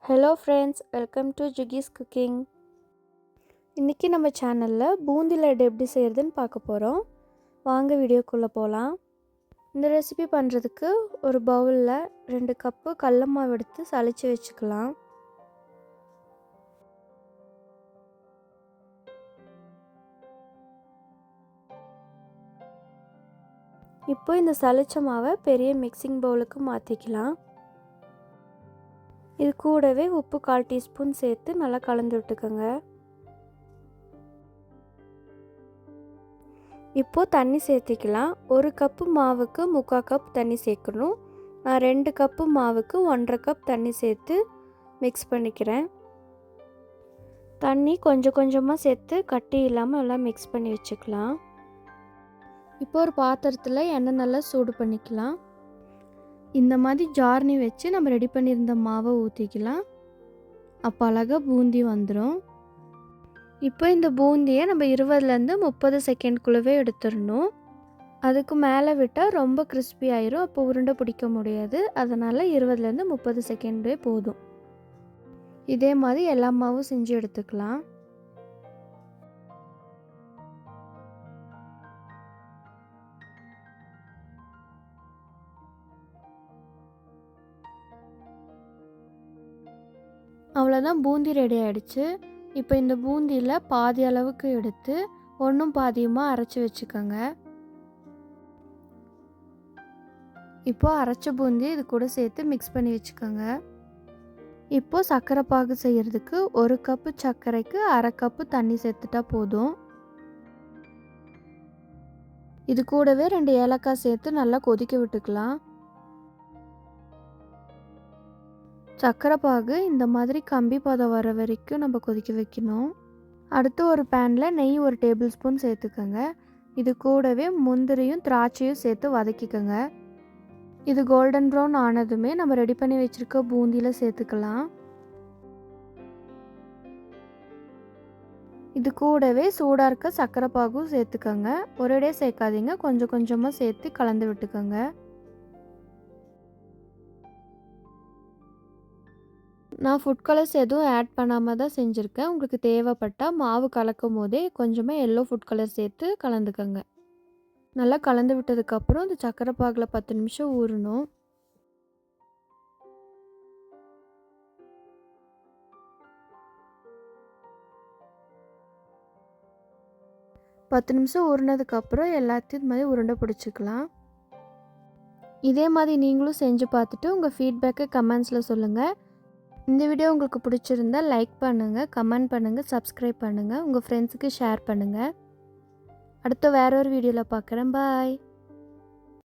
Hello friends, welcome to ஜுகிஸ் cooking. இன்றைக்கி நம்ம சேனலில் பூந்தி லட்டு எப்படி செய்கிறதுன்னு பார்க்க போகிறோம். வாங்க வீடியோக்குள்ளே போகலாம். இந்த ரெசிபி பண்ணுறதுக்கு ஒரு பவுலில் 2 கப்பு கடல மாவு எடுத்து சலிச்சு வச்சுக்கலாம். இப்போ இந்த சலிச்ச மாவை பெரிய மிக்சிங் பவுலுக்கு மாற்றிக்கலாம். இது கூடவே உப்பு 1/4 டீஸ்பூன் சேர்த்து நல்லா கலந்து விட்டுக்கோங்க. இப்போது தண்ணி சேர்த்திக்கலாம். 1 கப்பு மாவுக்கு 3/4 கப் தண்ணி சேர்க்கணும். நான் 2 கப்பு மாவுக்கு 1/2 கப் தண்ணி சேர்த்து மிக்ஸ் பண்ணிக்கிறேன். தண்ணி கொஞ்சம் கொஞ்சமாக சேர்த்து கட்டி இல்லாமல் எல்லாம் மிக்ஸ் பண்ணி வச்சுக்கலாம். இப்போ ஒரு பாத்திரத்தில் எண்ணெய் நல்லா சூடு பண்ணிக்கலாம். இந்த மாதிரி ஜார்னி வச்சு நம்ம ரெடி பண்ணியிருந்த மாவை ஊற்றிக்கலாம். அப்போ அழகாக பூந்தி வந்துடும். இப்போ இந்த பூந்தியை நம்ம 20லேருந்து 30 செகண்ட்குள்ளவே எடுத்துடணும். அதுக்கு மேலே விட்டால் ரொம்ப கிறிஸ்பி ஆயிரும். அப்போ உருண்டை பிடிக்க முடியாது. அதனால் 20லேருந்து 30 செகண்டே போதும். இதே மாதிரி எல்லா மாவும் செஞ்சு எடுத்துக்கலாம். அவ்வளோதான், பூந்தி ரெடி ஆகிடுச்சு. இப்போ இந்த பூந்தியில் பாதி அளவுக்கு எடுத்து ஒன்றும் பாதியுமாக அரைச்சி வச்சுக்கோங்க. இப்போது அரைச்ச பூந்தி இது கூட சேர்த்து மிக்ஸ் பண்ணி வச்சுக்கோங்க. இப்போது சர்க்கரை பாகு செய்கிறதுக்கு 1 கப்பு சர்க்கரைக்கு 1/2 கப்பு தண்ணி சேர்த்துட்டா போதும். இது கூடவே 2 ஏலக்காய் சேர்த்து நல்லா கொதிக்க விட்டுக்கலாம். சர்க்கரை பாகு இந்த மாதிரி கம்பி பதம் வர வரைக்கும் நம்ம கொதிக்க வைக்கணும். அடுத்து ஒரு பேனில் நெய் 1 டேபிள் ஸ்பூன் சேர்த்துக்கோங்க. இது கூடவே முந்திரியும் திராட்சையும் சேர்த்து வதக்கிக்கோங்க. இது கோல்டன் ப்ரௌன் ஆனதுமே நம்ம ரெடி பண்ணி வச்சுருக்க பூந்தியில் சேர்த்துக்கலாம். இது கூடவே சூடாக இருக்க சர்க்கரை பாகும் சேர்த்துக்கோங்க. ஒரேடியாக சேர்க்காதீங்க, கொஞ்சம் கொஞ்சமாக சேர்த்து கலந்து விட்டுக்கோங்க. நான் ஃபுட் கலர்ஸ் எதுவும் ஆட் பண்ணாமல் தான் செஞ்சுருக்கேன். உங்களுக்கு தேவைப்பட்டால் மாவு கலக்கும் போதே கொஞ்சமாக எல்லோ ஃபுட் கலர் சேர்த்து கலந்துக்கோங்க. நல்லா கலந்து விட்டதுக்கப்புறம் இந்த சர்க்கரை பாகில் 10 நிமிஷம் ஊறணும். ஊறினதுக்கப்புறம் எல்லாத்தையும் இது மாதிரி உருண்டை பிடிச்சிக்கலாம். இதே மாதிரி நீங்களும் செஞ்சு பார்த்துட்டு உங்கள் ஃபீட்பேக்கை கமெண்ட்ஸில் சொல்லுங்கள். இந்த வீடியோ உங்களுக்கு பிடிச்சிருந்தா லைக் பண்ணுங்கள், கமெண்ட் பண்ணுங்கள், சப்ஸ்கிரைப் பண்ணுங்கள், உங்கள் ஃப்ரெண்ட்ஸுக்கு ஷேர் பண்ணுங்கள். அடுத்த வேற ஒரு வீடியோவில் பார்க்குறேன். பாய்.